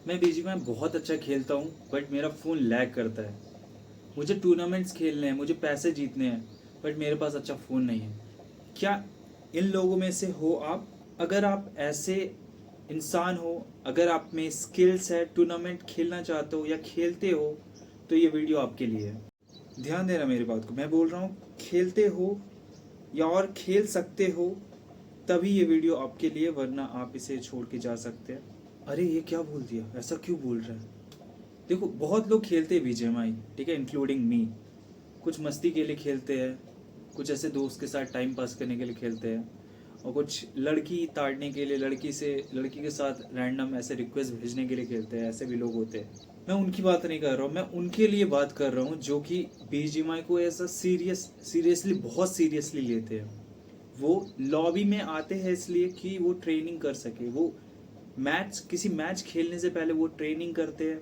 मैं बीजीएमआई बहुत अच्छा खेलता हूँ बट मेरा फ़ोन लैग करता है। मुझे टूर्नामेंट्स खेलने हैं, मुझे पैसे जीतने हैं बट मेरे पास अच्छा फ़ोन नहीं है। क्या इन लोगों में से हो आप? अगर आप ऐसे इंसान हो, अगर आप में स्किल्स है, टूर्नामेंट खेलना चाहते हो या खेलते हो, तो ये वीडियो आपके लिए है। ध्यान देना मेरी बात को, मैं बोल रहा हूँ खेलते हो या और खेल सकते हो तभी ये वीडियो आपके लिए, वरना आप इसे छोड़ के जा सकते हैं। अरे ये क्या बोल दिया, ऐसा क्यों बोल रहा है? देखो बहुत लोग खेलते हैं बीजीएमआई, ठीक है, इंक्लूडिंग मी। कुछ मस्ती के लिए खेलते हैं, कुछ ऐसे दोस्त के साथ टाइम पास करने के लिए खेलते हैं, और कुछ लड़की ताड़ने के लिए, लड़की के साथ रैंडम ऐसे रिक्वेस्ट भेजने के लिए खेलते हैं। ऐसे भी लोग होते हैं। मैं उनकी बात नहीं कर रहा हूँ, मैं उनके लिए बात कर रहा हूँ जो कि बीजीएमआई को ऐसा सीरियसली, बहुत सीरियसली लेते हैं। वो लॉबी में आते हैं इसलिए कि वो ट्रेनिंग कर सके। वो किसी मैच खेलने से पहले वो ट्रेनिंग करते हैं,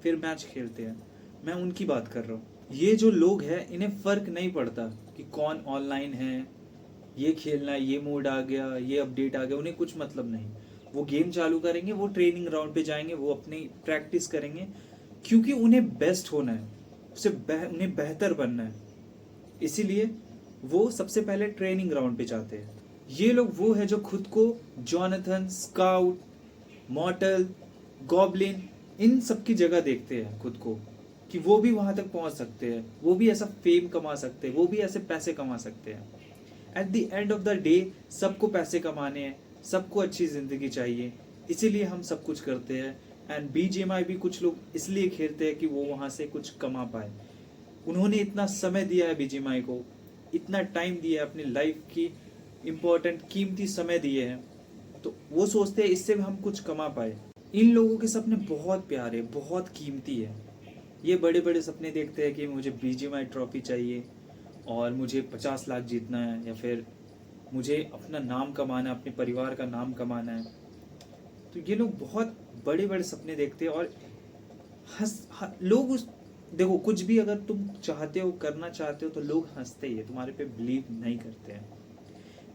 फिर मैच खेलते हैं। मैं उनकी बात कर रहा हूँ। ये जो लोग हैं इन्हें फ़र्क नहीं पड़ता कि कौन ऑनलाइन है, ये खेलना है, ये मोड आ गया, ये अपडेट आ गया, उन्हें कुछ मतलब नहीं। वो गेम चालू करेंगे, वो ट्रेनिंग ग्राउंड पे जाएंगे, वो अपनी प्रैक्टिस करेंगे, क्योंकि उन्हें बेस्ट होना है, उन्हें बेहतर बनना है। इसीलिए वो सबसे पहले ट्रेनिंग ग्राउंड पे जाते हैं। ये लोग वो है जो खुद को जॉनथन, स्काउट, मॉर्टल, गॉबलिन, इन सब की जगह देखते हैं खुद को, कि वो भी वहां तक पहुंच सकते हैं, वो भी ऐसा फेम कमा सकते हैं, वो भी ऐसे पैसे कमा सकते हैं। At the end of the day सबको पैसे कमाने हैं, सबको अच्छी ज़िंदगी चाहिए, इसीलिए हम सब कुछ करते हैं। एंड बीजीएमआई भी कुछ लोग इसलिए खेलते हैं कि वो वहाँ से कुछ कमा पाए। उन्होंने इतना समय दिया है बीजीएमआई को, इतना टाइम दिया है, अपनी लाइफ की इम्पोर्टेंट कीमती समय दिए हैं, तो वो सोचते हैं इससे हम कुछ कमा पाए। इन लोगों के सपने बहुत प्यारे, बहुत कीमती है। ये बड़े बड़े सपने देखते हैं कि मुझे बीजीएमआई ट्रॉफी चाहिए और मुझे 50 लाख जीतना है, या फिर मुझे अपना नाम कमाना है, अपने परिवार का नाम कमाना है। तो ये लोग बहुत बड़े बड़े सपने देखते हैं, और लोग उस, देखो कुछ भी अगर तुम चाहते हो, करना चाहते हो, तो लोग हंसते ही है, तुम्हारे पे बिलीव नहीं करते हैं।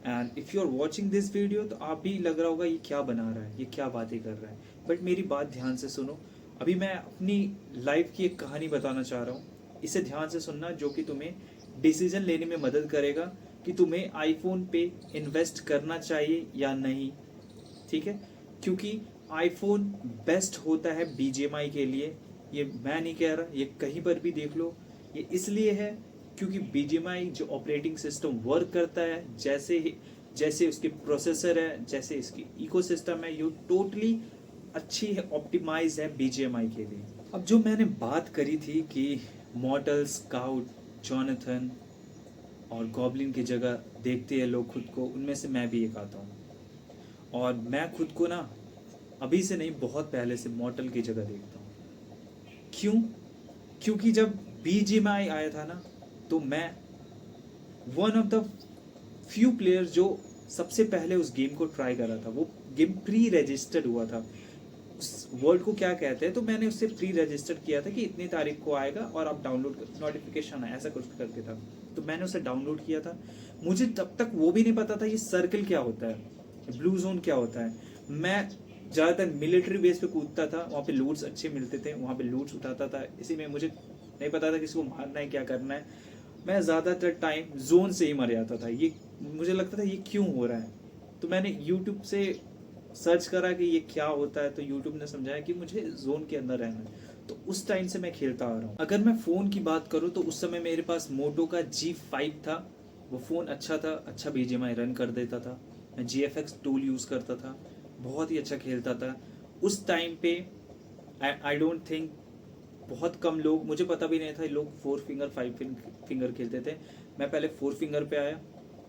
And if you are watching this video तो आप भी लग रहा होगा ये क्या बना रहा है, ये क्या बातें कर रहा है। बट मेरी बात ध्यान से सुनो। अभी मैं अपनी लाइफ की एक कहानी बताना चाह रहा हूँ, इसे ध्यान से सुनना, जो कि तुम्हें डिसीजन लेने में मदद करेगा कि तुम्हें आईफोन पे इन्वेस्ट करना चाहिए या नहीं। ठीक है, क्योंकि आईफोन बेस्ट होता है बीजीएमआई के लिए। ये मैं नहीं कह रहा, ये कहीं पर भी देख लो। ये इसलिए है क्योंकि बीजीएमआई जो ऑपरेटिंग सिस्टम वर्क करता है, जैसे उसके प्रोसेसर है, जैसे इसकी इकोसिस्टम है, ये टोटली अच्छी है, ऑप्टिमाइज है बीजीएमआई के लिए। अब जो मैंने बात करी थी कि मॉर्टल, स्काउट, जॉनथन और गॉबलिन की जगह देखते हैं लोग खुद को, उनमें से मैं भी एक आता हूँ। और मैं खुद को ना अभी से नहीं, बहुत पहले से मॉर्टल की जगह देखता हूँ। क्यों? क्योंकि जब बीजीएमआई आया था ना, तो मैं one of the few players जो सबसे पहले उस गेम को ट्राई करा था। वो गेम प्री रजिस्टर्ड हुआ था। उस वर्ड को क्या कहते हैं, तो मैंने उससे प्री रजिस्टर्ड किया था कि इतनी तारीख को आएगा और आप डाउनलोड, नोटिफिकेशन है ऐसा कुछ करके था। तो मैंने उसे डाउनलोड किया था। मुझे तब तक वो भी नहीं पता था ये सर्कल क्या होता है, ब्लू जोन क्या होता है। मैं ज़्यादातर मिलिट्री बेस पे कूदता था, वहाँ पे लूट्स अच्छे मिलते थे, वहाँ पे लूट्स उठाता था। इसी में मुझे नहीं पता था किसी को मारना है, क्या करना है। मैं ज़्यादातर टाइम जोन से ही मर जाता था। ये मुझे लगता था ये क्यों हो रहा है। तो मैंने यूट्यूब से सर्च करा कि ये क्या होता है, तो यूट्यूब ने समझाया कि मुझे जोन के अंदर रहना है। तो उस टाइम से मैं खेलता आ रहा हूँ। अगर मैं फ़ोन की बात करूँ तो उस समय मेरे पास मोटो का G5 था। वो फ़ोन अच्छा था, अच्छा बीजीएमआई रन कर देता था। मैं GFX टूल यूज़ करता था, बहुत ही अच्छा खेलता था उस टाइम पे। आई डोंट थिंक, बहुत कम लोग, मुझे पता भी नहीं था लोग 4 फिंगर 5 फिंगर खेलते थे। मैं पहले 4 फिंगर पे आया,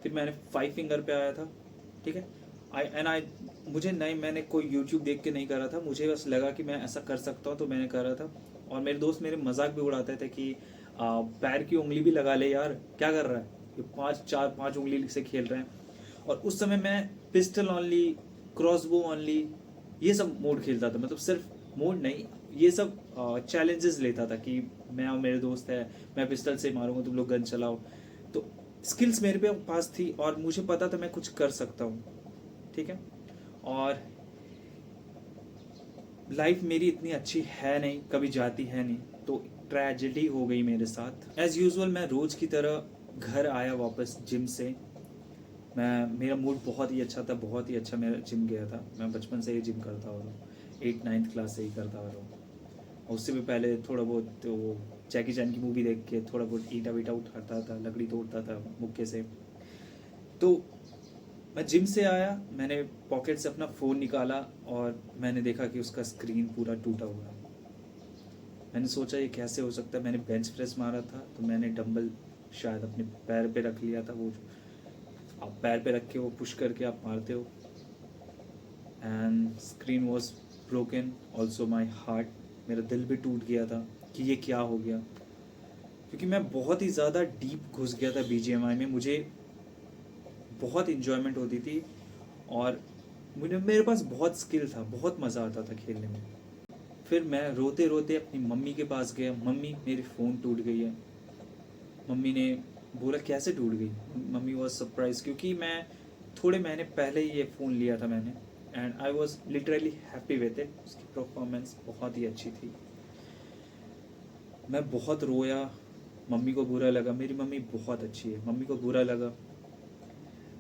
फिर मैंने 5 फिंगर पे आया था। ठीक है, आई मुझे नहीं, मैंने कोई यूट्यूब देख के नहीं करा था, मुझे बस लगा कि मैं ऐसा कर सकता हूँ तो मैंने करा था। और मेरे दोस्त मेरे मजाक भी उड़ाते थे कि पैर की उंगली भी लगा ले यार, क्या कर रहा है, ये 5 उंगली से खेल रहे हैं। और उस समय मैं पिस्टल ऑनली, क्रॉसबो ऑनली, ये सब मोड खेलता था। मतलब सिर्फ मोड नहीं, ये सब चैलेंजेस लेता था कि मैं और मेरे दोस्त है, मैं पिस्टल से मारूंगा, तुम लोग गन चलाओ। तो स्किल्स मेरे पे पास थी और मुझे पता था मैं कुछ कर सकता हूँ। ठीक है, और लाइफ मेरी इतनी अच्छी है नहीं, कभी जाती है नहीं, तो ट्रेजेडी हो गई मेरे साथ। एज़ यूजुअल मैं रोज़ की तरह घर आया वापस जिम से। मेरा मूड बहुत ही अच्छा था, बहुत ही अच्छा मेरा जिम गया था। मैं बचपन से ही जिम करता आ रहा हूँ, 8-9th क्लास से ही करता आ रहा हूँ। और उससे भी पहले थोड़ा बहुत तो वो जैकी चैन की मूवी देख के थोड़ा बहुत ईंटा वीटा उठाता था, लकड़ी तोड़ता था मुक्के से। तो मैं जिम से आया, मैंने पॉकेट से अपना फ़ोन निकाला और मैंने देखा कि उसका स्क्रीन पूरा टूटा हुआ है। मैंने सोचा ये कैसे हो सकता है। मैंने बेंच प्रेस मारा था तो मैंने डंबल शायद अपने पैर पे रख लिया था। वो आप पैर पे रख के वो पुश करके आप मारते हो, and screen was broken, also my heart. मेरा दिल भी टूट गया था कि ये क्या हो गया, क्योंकि मैं बहुत ही ज़्यादा डीप घुस गया था BGMI में। मुझे बहुत इन्जॉयमेंट होती थी और मेरे पास बहुत स्किल था, बहुत मज़ा आता था खेलने में। फिर मैं रोते रोते अपनी मम्मी के पास गया, मम्मी मेरी फ़ोन टूट गई है। मम्मी ने बोला कैसे टूट गई। मम्मी वॉज सरप्राइज, क्योंकि मैं थोड़े महीने पहले ही ये फ़ोन लिया था मैंने, and I was literally happy with it. उसकी परफॉर्मेंस बहुत ही अच्छी थी। मैं बहुत रोया, मम्मी को बुरा लगा। मेरी मम्मी बहुत अच्छी है, मम्मी को बुरा लगा।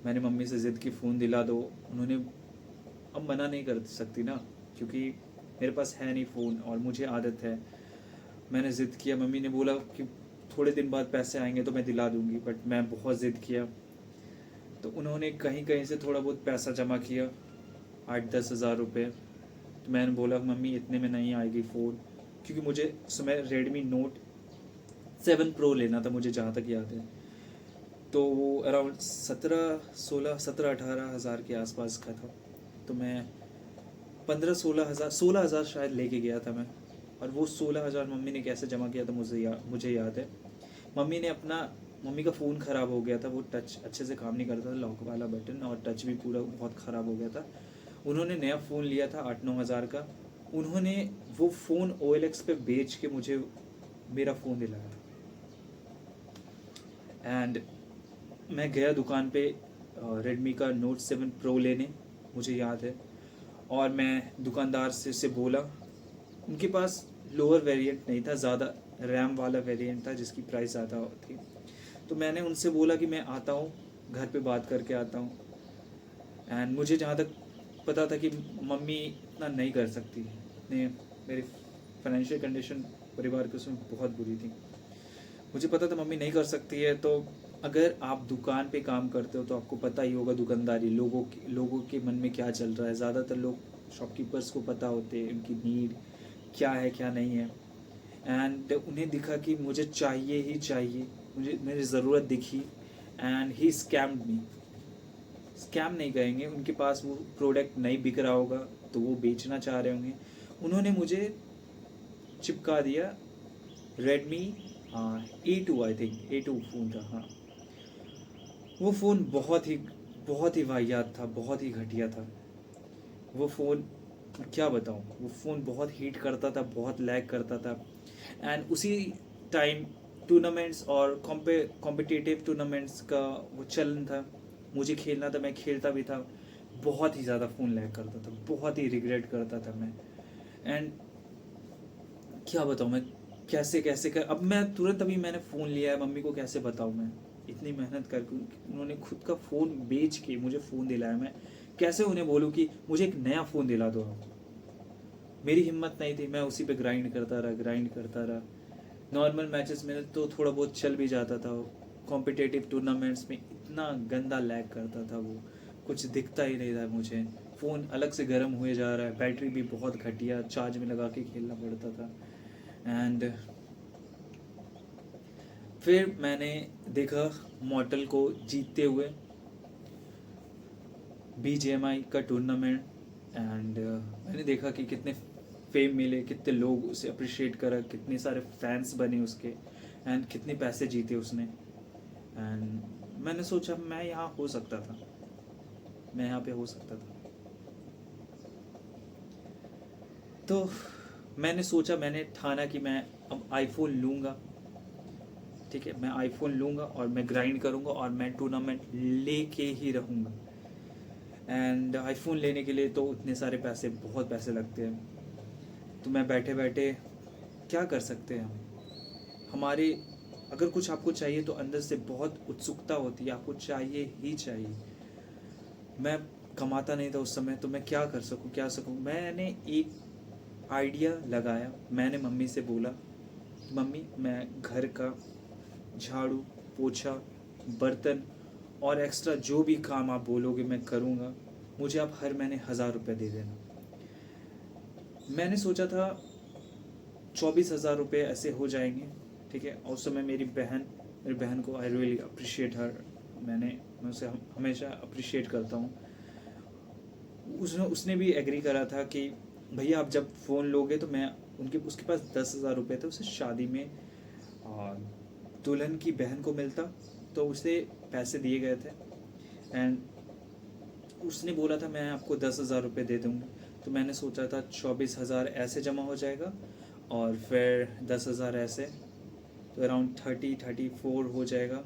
मैंने मम्मी से ज़िद की फ़ोन दिला दो। उन्होंने, अब मना नहीं कर सकती ना, क्योंकि मेरे पास है नहीं फ़ोन और मुझे आदत है। मैंने ज़िद किया, मम्मी ने बोला कि थोड़े दिन बाद पैसे आएंगे तो मैं दिला दूंगी, बट मैं बहुत ज़िद किया। तो उन्होंने कहीं कहीं से थोड़ा बहुत पैसा जमा किया, 8-10 हज़ार रुपये। तो मैंने बोला मम्मी इतने में नहीं आएगी फ़ोन, क्योंकि मुझे उस समय Redmi Note 7 Pro लेना था, मुझे जहाँ तक याद है। तो वो अराउंड 17-18 हज़ार के आसपास का था। तो मैं 16 हज़ार शायद लेके गया था मैं। और वो 16 हज़ार मम्मी ने कैसे जमा किया था मुझे याद है। मम्मी का फ़ोन ख़राब हो गया था, वो टच अच्छे से काम नहीं करता था, लॉक वाला बटन, और टच भी पूरा बहुत ख़राब हो गया था। उन्होंने नया फ़ोन लिया था 8-9 हज़ार का। उन्होंने वो फ़ोन OLX पे बेच के मुझे मेरा फ़ोन दिलाया था। एंड मैं गया दुकान पे Redmi का Note 7 Pro लेने, मुझे याद है। और मैं दुकानदार से बोला, उनके पास लोअर वेरिएंट नहीं था, ज़्यादा रैम वाला वेरिएंट था जिसकी प्राइस ज़्यादा थी। तो मैंने उनसे बोला कि मैं आता हूँ, घर पे बात करके आता हूँ। एंड मुझे जहाँ तक पता था कि मम्मी इतना नहीं कर सकती, ने मेरी फाइनेंशियल कंडीशन परिवार के उसमें बहुत बुरी थी। मुझे पता था मम्मी नहीं कर सकती है। तो अगर आप दुकान पे काम करते हो तो आपको पता ही होगा दुकानदारी, लोगों के मन में क्या चल रहा है। ज़्यादातर लोग, शॉपकीपर्स को पता होते हैं उनकी नीड क्या है क्या नहीं है। एंड उन्हें दिखा कि मुझे चाहिए ही चाहिए, मुझे मेरी ज़रूरत दिखी, and he scammed me. Scam नहीं कहेंगे, उनके पास वो प्रोडक्ट नहीं बिक रहा होगा तो वो बेचना चाह रहे होंगे। उन्होंने मुझे चिपका दिया Redmi A2, I think A2 phone था, हाँ। वो फ़ोन बहुत ही वाहियात था, बहुत ही घटिया था वो फ़ोन। क्या बताऊँ, वो फ़ोन बहुत हीट करता था, बहुत लैग करता था। एंड उसी टाइम टूर्नामेंट्स और कॉम्पिटिटिव टूर्नामेंट्स का वो चलन था, मुझे खेलना था, मैं खेलता भी था। बहुत ही ज़्यादा फ़ोन लैग करता था, बहुत ही रिग्रेट करता था मैं। एंड क्या बताऊँ मैं, कैसे कैसे कर, अब मैं तुरंत अभी मैंने फ़ोन लिया है, मम्मी को कैसे बताऊँ मैं, इतनी मेहनत करके उन्होंने खुद का फ़ोन बेच के मुझे फ़ोन दिलाया। मैं कैसे उन्हें बोलूँ कि मुझे एक नया फ़ोन दिला दो आप। मेरी हिम्मत नहीं थी, मैं उसी पे ग्राइंड करता रहा। नॉर्मल मैचेस में तो थोड़ा बहुत चल भी जाता था, कॉम्पिटिटिव टूर्नामेंट्स में इतना गंदा लैग करता था वो, कुछ दिखता ही नहीं था मुझे। फ़ोन अलग से गर्म हुए जा रहा है, बैटरी भी बहुत घटिया, चार्ज में लगा के खेलना पड़ता था। एंड फिर मैंने देखा मॉर्टल को जीतते हुए BGMI का टूर्नामेंट। एंड मैंने देखा कि कितने फेम मिले, कितने लोग उसे अप्रिशिएट करा, कितने सारे फैंस बने उसके, एंड कितने पैसे जीते उसने। एंड मैंने सोचा मैं यहाँ हो सकता था, मैं यहाँ पे हो सकता था। तो मैंने सोचा, मैंने ठाना कि मैं अब आईफोन लूँगा। ठीक है, मैं आईफोन लूँगा और मैं ग्राइंड करूँगा और मैं टूर्नामेंट लेके ही रहूँगा। एंड आईफोन लेने के लिए तो उतने सारे पैसे, बहुत पैसे लगते हैं। तो मैं बैठे बैठे क्या कर सकते हैं हम? हमारे अगर कुछ आपको चाहिए तो अंदर से बहुत उत्सुकता होती है, आपको चाहिए ही चाहिए। मैं कमाता नहीं था उस समय, तो मैं क्या कर सकूं, क्या सकूं? मैंने एक आइडिया लगाया। मैंने मम्मी से बोला, मम्मी मैं घर का झाड़ू पोछा बर्तन और एक्स्ट्रा जो भी काम आप बोलोगे मैं करूँगा, मुझे आप हर महीने 1000 रुपये दे देना। मैंने सोचा था 24,000 रुपये ऐसे हो जाएंगे, ठीक है। और उस समय मेरी बहन को आई रियली अप्रिशिएट हर, मैं उसे हमेशा अप्रिशिएट करता हूँ। उसने भी एग्री करा था कि भैया आप जब फ़ोन लोगे तो मैं उसके पास 10,000 रुपये थे, उसे शादी में दुल्हन की बहन को मिलता, तो उसे पैसे दिए गए थे। एंड उसने बोला था मैं आपको 10,000 रुपये दे दूँगी। तो मैंने सोचा था 24,000 ऐसे जमा हो जाएगा और फिर 10,000 ऐसे, तो अराउंड 34 हो जाएगा।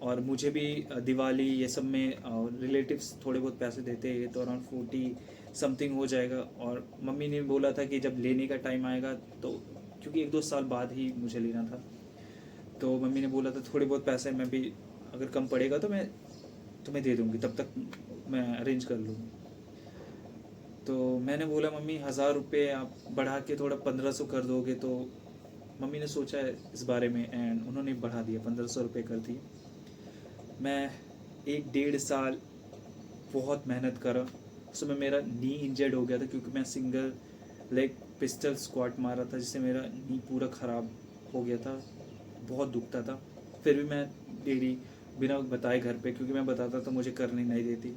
और मुझे भी दिवाली ये सब में रिलेटिव्स थोड़े बहुत पैसे देते हैं, तो अराउंड 40 समथिंग हो जाएगा। और मम्मी ने बोला था कि जब लेने का टाइम आएगा, तो क्योंकि 1-2 साल बाद ही मुझे लेना था, तो मम्मी ने बोला था थोड़े बहुत पैसे मैं भी अगर कम पड़ेगा तो मैं तुम्हें दे दूँगी, तब तक मैं अरेंज कर लूँगी। तो मैंने बोला मम्मी 1000 रुपये आप बढ़ा के थोड़ा 1500 कर दोगे, तो मम्मी ने सोचा है इस बारे में एंड उन्होंने बढ़ा दिया, 1500 रुपये कर दिए। मैं 1-1.5 साल बहुत मेहनत करा। उस समय मेरा नी इंजर्ड हो गया था, क्योंकि मैं सिंगल लेग पिस्टल स्क्वाट मारा था, जिससे मेरा नी पूरा ख़राब हो गया था, बहुत दुखता था। फिर भी मैं डेली बिना बताए घर पे, क्योंकि मैं बताता तो मुझे करने नहीं देती,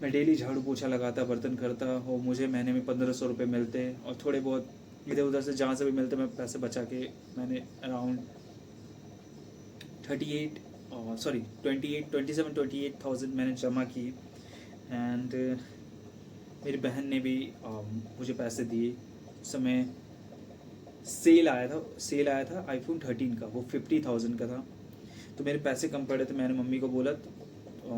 मैं डेली झाड़ू पोछा लगाता, बर्तन करता, और मुझे महीने में 1500 रुपये मिलते, और थोड़े बहुत इधर उधर से जहाँ से भी मिलते मैं पैसे बचा के मैंने अराउंड 27-28,000 मैंने जमा की। एंड मेरी बहन ने भी मुझे पैसे दिए। उस समय सेल आया था iPhone 13 का, वो 50,000 का था। तो मेरे पैसे कम पड़े थे, मैंने मम्मी को बोला,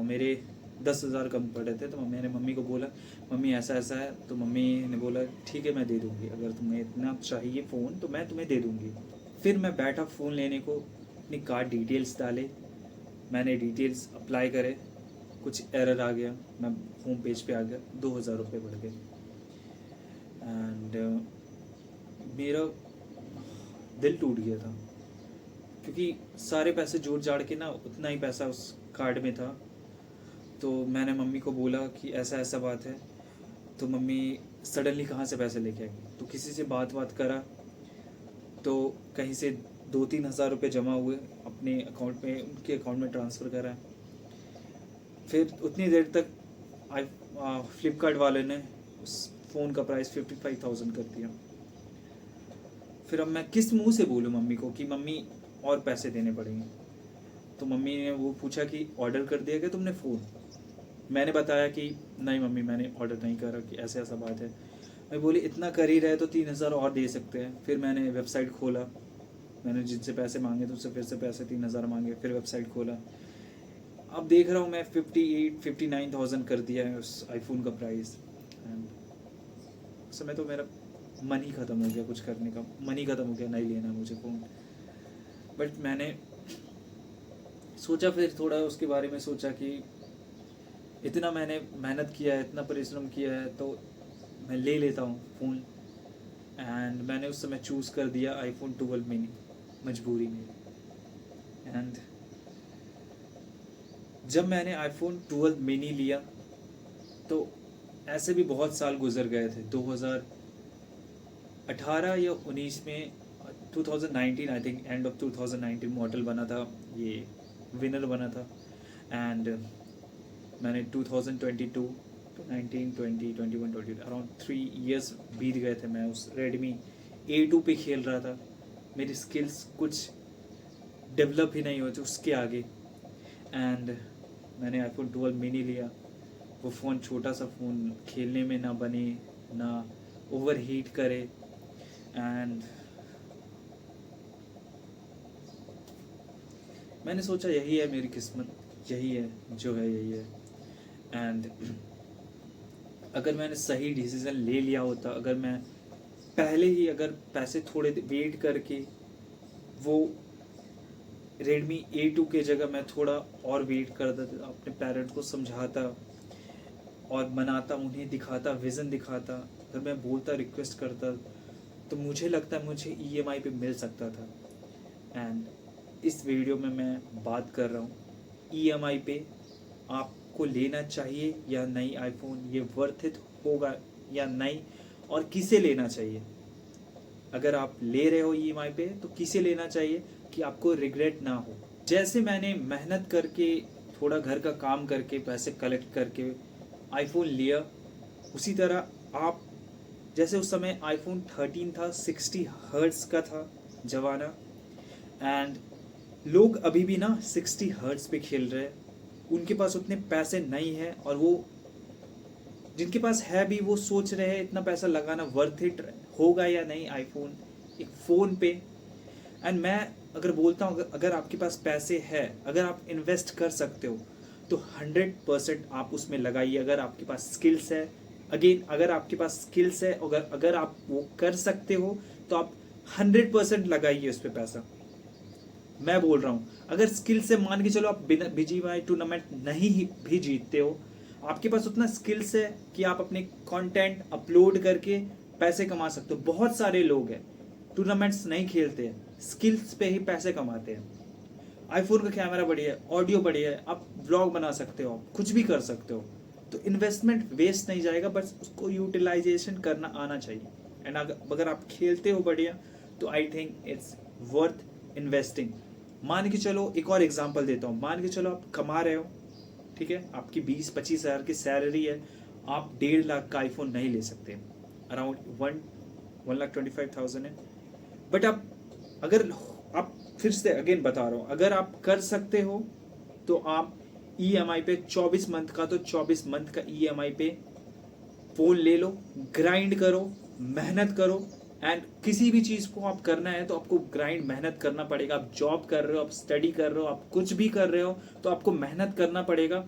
मेरे 10,000 कम पड़े थे, तो मैंने मम्मी को बोला मम्मी ऐसा ऐसा है। तो मम्मी ने बोला ठीक है मैं दे दूँगी, अगर तुम्हें इतना चाहिए फ़ोन तो मैं तुम्हें दे दूँगी। फिर मैं बैठा फ़ोन लेने को, अपनी कार्ड डिटेल्स डाले, मैंने डिटेल्स अप्लाई करे, कुछ एरर आ गया, मैं होम पेज पे आ गया, 2,000 रुपये बढ़ गए। एंड मेरा दिल टूट गया था, क्योंकि सारे पैसे जोड़ जाड़ के ना उतना ही पैसा उस कार्ड में था। तो मैंने मम्मी को बोला कि ऐसा ऐसा बात है, तो मम्मी सडनली कहाँ से पैसे लेके आएगी, तो किसी से बात करा, तो कहीं से 2-3 हज़ार रुपये जमा हुए अपने अकाउंट में, उनके अकाउंट में ट्रांसफ़र करा। फिर उतनी देर तक फ्लिपकार्ट वाले ने उस फ़ोन का प्राइस 55,000 कर दिया। फिर अब मैं किस मुंह से बोलूँ मम्मी को कि मम्मी और पैसे देने पड़ेंगे। तो मम्मी ने वो पूछा कि ऑर्डर कर दिया क्या तुमने फ़ोन? मैंने बताया कि नहीं मम्मी मैंने ऑर्डर नहीं करा, कि ऐसा ऐसा बात है। मैं बोली इतना कर ही रहे तो 3,000 और दे सकते हैं। फिर मैंने वेबसाइट खोला, मैंने जिनसे पैसे मांगे तो उससे फिर से पैसे 3,000 मांगे, फिर वेबसाइट खोला। अब देख रहा हूँ मैं 58-59,000 कर दिया है उस आईफोन का प्राइस। एंड उस समय तो मेरा मन ही ख़त्म हो गया, कुछ करने का मन ही ख़त्म हो गया, नहीं लेना मुझे फ़ोन। बट मैंने सोचा, फिर थोड़ा उसके बारे में सोचा कि इतना मैंने मेहनत किया है, इतना परिश्रम किया है, तो मैं ले लेता हूँ फ़ोन। एंड मैंने उस समय चूज़ कर दिया आईफोन 12 मिनी, मजबूरी में। एंड जब मैंने आईफोन 12 मिनी लिया तो ऐसे भी बहुत साल गुजर गए थे। 2018 या 19 में, 2019 I think, end of 2019 model बना था, ये विनर बना था। एंड मैंने 2022 तो 19, 20, 21, 22 अराउंड 3 इयर्स बीत गए थे। मैं उस रेडमी A2 पे खेल रहा था, मेरी स्किल्स कुछ डेवलप ही नहीं होती उसके आगे। एंड मैंने आईफोन 12 मिनी लिया। वो फ़ोन छोटा सा फ़ोन, खेलने में ना बने, ना ओवर हीट करे। एंड मैंने सोचा यही है मेरी किस्मत, यही है जो है, यही है। एंड अगर मैंने सही डिसीज़न ले लिया होता, अगर मैं पहले ही अगर पैसे थोड़े वेट करके वो Redmi A2 के जगह मैं थोड़ा और वेट करता, अपने पेरेंट को समझाता और मनाता, उन्हें दिखाता, विज़न दिखाता, अगर मैं बोलता, रिक्वेस्ट करता, तो मुझे लगता है मुझे EMI पे मिल सकता था। एंड इस वीडियो में मैं बात कर रहा हूँ EMI पे आपको लेना चाहिए या नहीं आईफोन, ये वर्थ इट होगा या नहीं, और किसे लेना चाहिए। अगर आप ले रहे हो EMI पे तो किसे लेना चाहिए कि आपको रिग्रेट ना हो। जैसे मैंने मेहनत करके, थोड़ा घर का काम करके, पैसे कलेक्ट करके आईफोन लिया, उसी तरह आप, जैसे उस समय आईफोन 13 था, 60 हर्ट्ज़ का था जमाना, एंड लोग अभी भी ना 60 हर्ट्ज़ पे खेल रहे हैं। उनके पास उतने पैसे नहीं हैं, और वो जिनके पास है भी वो सोच रहे हैं इतना पैसा लगाना वर्थ इट होगा या नहीं आईफोन, एक फ़ोन पे। एंड मैं अगर बोलता हूँ, अगर आपके पास पैसे है, अगर आप इन्वेस्ट कर सकते हो तो 100% आप उसमें लगाइए। अगर आपके पास स्किल्स है, अगेन अगर आपके पास स्किल्स है, अगर आप वो कर सकते हो तो आप 100% लगाइए उस पर पैसा। मैं बोल रहा हूँ, अगर स्किल से मान के चलो आप बिना BGMI टूर्नामेंट नहीं भी जीतते हो, आपके पास उतना स्किल्स है कि आप अपने कंटेंट अपलोड करके पैसे कमा सकते हो। बहुत सारे लोग हैं टूर्नामेंट्स नहीं खेलते हैं, स्किल्स पे ही पैसे कमाते हैं। आईफोन का कैमरा बढ़िया है, ऑडियो बढ़िया है, आप व्लॉग बना सकते हो, आप कुछ भी कर सकते हो। तो इन्वेस्टमेंट वेस्ट नहीं जाएगा, बस उसको यूटिलाइजेशन करना आना चाहिए। एंड अगर आप खेलते हो बढ़िया, तो I think it's worth investing. मान के चलो, एक और एग्जांपल देता हूँ, मान के चलो आप कमा रहे हो, ठीक है, आपकी 20-25 हज़ार की सैलरी है, आप 1.5 लाख का आईफोन नहीं ले सकते, अराउंड 1,25,000 है। बट आप फिर से अगेन बता रहा हूँ, अगर आप कर सकते हो तो आप EMI पे 24 मंथ का, तो 24 मंथ का EMI पे फ़ोन ले लो, ग्राइंड करो, मेहनत करो। एंड किसी भी चीज़ को आप करना है तो आपको ग्राइंड, मेहनत करना पड़ेगा। आप जॉब कर रहे हो, आप स्टडी कर रहे हो, आप कुछ भी कर रहे हो, तो आपको मेहनत करना पड़ेगा।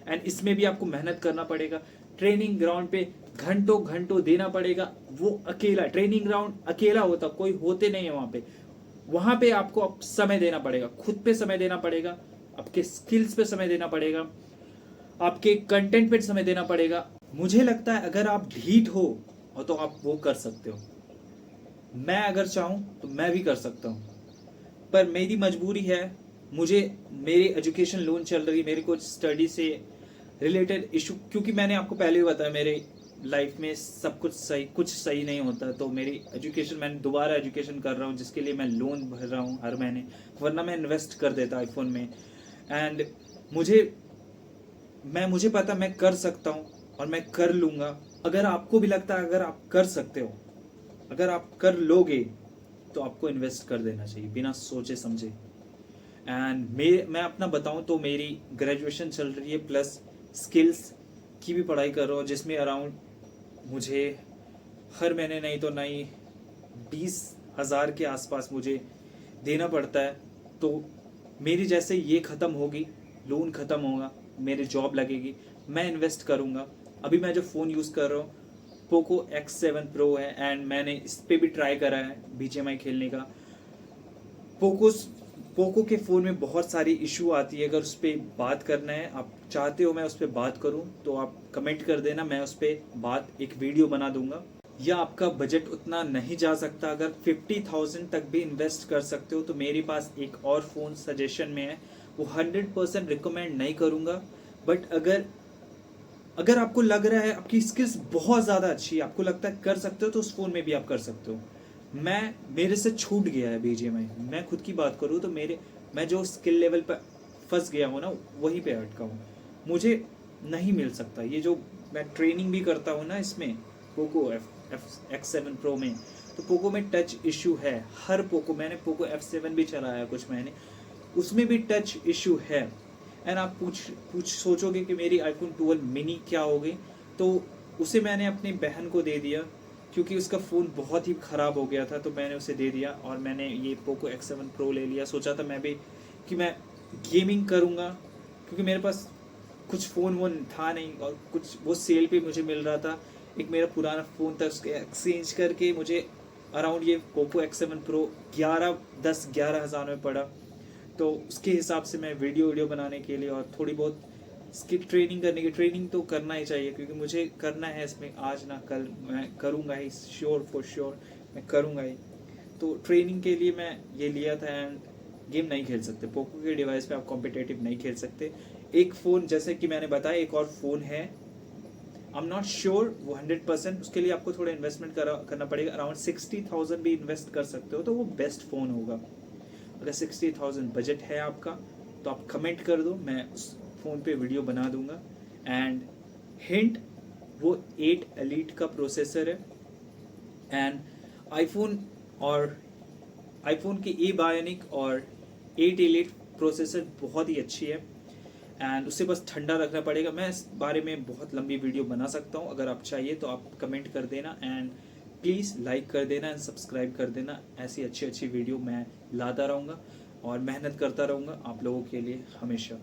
एंड इसमें भी आपको मेहनत करना पड़ेगा। ट्रेनिंग ग्राउंड पे घंटों घंटों देना पड़ेगा। वो अकेला ट्रेनिंग ग्राउंड अकेला होता, कोई होते नहीं है वहाँ पे। वहाँ पे आपको समय देना पड़ेगा, खुद पे समय देना पड़ेगा, आपके स्किल्स पे समय देना पड़ेगा, आपके कंटेंट पे समय देना पड़ेगा। मुझे लगता है अगर आप ढीठ हो और तो आप वो कर सकते हो। मैं अगर चाहूँ तो मैं भी कर सकता हूँ, पर मेरी मजबूरी है। मुझे मेरी एजुकेशन लोन चल रही, मेरे कुछ स्टडी से रिलेटेड इशू, क्योंकि मैंने आपको पहले भी बताया मेरे लाइफ में सब कुछ सही नहीं होता। तो मेरी एजुकेशन, मैंने दोबारा एजुकेशन कर रहा हूँ, जिसके लिए मैं लोन भर रहा हूँ हर महीने, वरना मैं इन्वेस्ट कर देता आईफोन में। एंड मुझे पता मैं कर सकता हूँ और मैं कर लूँगा। अगर आपको भी लगता है अगर आप कर सकते हो, अगर आप कर लोगे, तो आपको इन्वेस्ट कर देना चाहिए बिना सोचे समझे। एंड मैं अपना बताऊं तो मेरी ग्रेजुएशन चल रही है, प्लस स्किल्स की भी पढ़ाई कर रहा हूँ, जिसमें अराउंड मुझे हर महीने नहीं तो नहीं 20,000 के आसपास मुझे देना पड़ता है। तो मेरी जैसे ये ख़त्म होगी, लोन ख़त्म होगा, मेरी जॉब लगेगी, मैं इन्वेस्ट करूँगा। अभी मैं जो फ़ोन यूज़ कर रहा हूँ पोको X7 Pro है, एंड मैंने इस पर भी ट्राई करा है BGMI खेलने का। पोको के फ़ोन में बहुत सारी इशू आती है। अगर उस पर बात करना है, आप चाहते हो मैं उस पर बात करूं, तो आप कमेंट कर देना, मैं उस पर एक वीडियो बना दूंगा। या आपका बजट उतना नहीं जा सकता, अगर 50,000 तक भी इन्वेस्ट कर सकते हो, तो मेरे पास एक और फ़ोन सजेशन में है। वो 100% रिकमेंड नहीं करूँगा, बट अगर आपको लग रहा है आपकी स्किल्स बहुत ज़्यादा अच्छी है, आपको लगता है कर सकते हो, तो उस फ़ोन में भी आप कर सकते हो। मेरे से छूट गया है BGMI। मैं खुद की बात करूँ तो मैं जो स्किल लेवल पर फंस गया हूँ ना, वहीं पे अटका हूँ। मुझे नहीं मिल सकता ये जो मैं ट्रेनिंग भी करता हूँ ना इसमें, पोको X7 Pro में। तो पोको में टच इशू है, हर मैंने पोको F7 भी चलाया कुछ महीने, उसमें भी टच इशू है। एंड आप पूछ सोचोगे कि मेरी iPhone 12 मिनी क्या होगी, तो उसे मैंने अपनी बहन को दे दिया, क्योंकि उसका फ़ोन बहुत ही ख़राब हो गया था, तो मैंने उसे दे दिया और मैंने ये पोको X7 Pro ले लिया। सोचा था मैं भी कि मैं गेमिंग करूँगा, क्योंकि मेरे पास कुछ फ़ोन वोन था नहीं, और कुछ वो सेल पे मुझे मिल रहा था। एक मेरा पुराना फ़ोन था, उसके एक्सचेंज करके मुझे अराउंड ये पोको X7 Pro 10-11 हज़ार में पड़ा। तो उसके हिसाब से मैं वीडियो बनाने के लिए और थोड़ी बहुत इसकी ट्रेनिंग तो करना ही चाहिए, क्योंकि मुझे करना है इसमें, आज ना कल मैं करूँगा ही, श्योर फॉर श्योर मैं करूँगा ही। तो ट्रेनिंग के लिए मैं ये लिया था। एंड गेम नहीं खेल सकते पोको के डिवाइस पे, आप कॉम्पिटेटिव नहीं खेल सकते। एक फ़ोन जैसे कि मैंने बताया, एक और फ़ोन है, आई एम नॉट श्योर वो 100%, उसके लिए आपको थोड़ा इन्वेस्टमेंट करना पड़ेगा। अराउंड 60,000 भी इन्वेस्ट कर सकते हो तो वो बेस्ट फ़ोन होगा। अगर 60,000 बजट है आपका तो आप कमेंट कर दो, मैं उस फ़ोन पे वीडियो बना दूंगा। एंड हिंट, वो 8 एलीट का प्रोसेसर है। एंड आईफोन की ए बायोनिक और 8 एलीट प्रोसेसर बहुत ही अच्छी है। एंड उससे बस ठंडा रखना पड़ेगा। मैं इस बारे में बहुत लंबी वीडियो बना सकता हूँ, अगर आप चाहिए तो आप कमेंट कर देना। एंड प्लीज़ लाइक कर देना एंड सब्सक्राइब कर देना। ऐसी अच्छी अच्छी वीडियो मैं लाता रहूँगा और मेहनत करता रहूँगा आप लोगों के लिए हमेशा।